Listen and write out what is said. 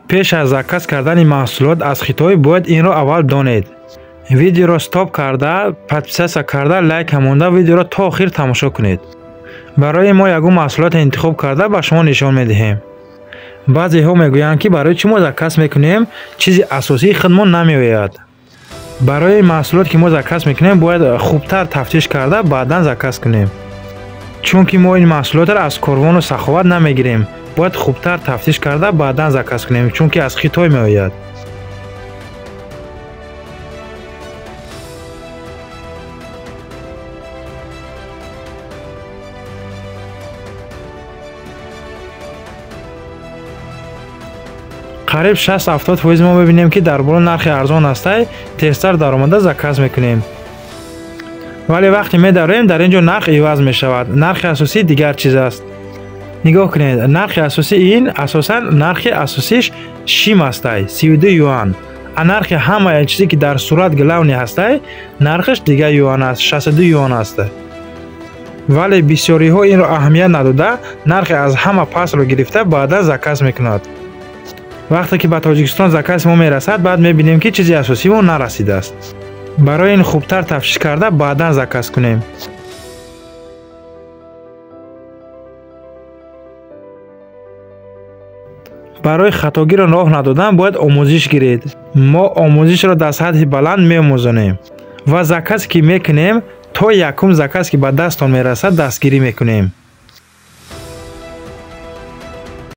пеш аз заказ кардани маҳсулот аз Хитой бояд инро аввал донед. Видеоро стоп карда, подписация карда, лайк монда видеоро то охир тамошо кунед. барои мо ягон маҳсулот интихоб карда ба шумо нишон медиҳем. баъзеҳо мегӯянд ки барои чӣ мо заказ мекунем, чизи асосии хидмон намеояд. барои маҳсулот ки мо заказ мекунем бояд хубтар тафтиш карда баъдан заказ кунем. чунки мо ин маҳсулотро аз корвону саховат намегирем, бояд хубтар тафтиш карда баъдан заказ кунем, чунки аз Хитой меояд. қариб 60-70% мо мебинем ки дар боло нархи арзон астай, тезтар даромада заказ мекунем. вале вақте медароем дар инҷо нарх иваз мешавад. нархи асосӣ дигар чиз аст. нигоҳ кунед, нархи асосӣ ин асосан нархи асосиш шим астай, 32 юан. а нархи ҳамаи чизе ки дар сурат главни ҳастай, нархиш дигар юан аст, 62 юан аст. вале бисёриҳо инро аҳамият надода, нархи аз ҳама пастро гирифта баъдан заказ мекунад. вақте ки ба Тоҷикистон закази мо мерасад, баъд мебинем ки чизи асосӣ мо нарасидааст. барои ин хубтар тафтиш карда баъдан заказ кунем. барои хатогирон роҳ надодан бояд омӯзиш гиред. мо омӯзишро дар сатҳи баланд меомӯзонем ва заказе ки мекунем то якум заказ ки ба дастон мерасад дастгирӣ мекунем.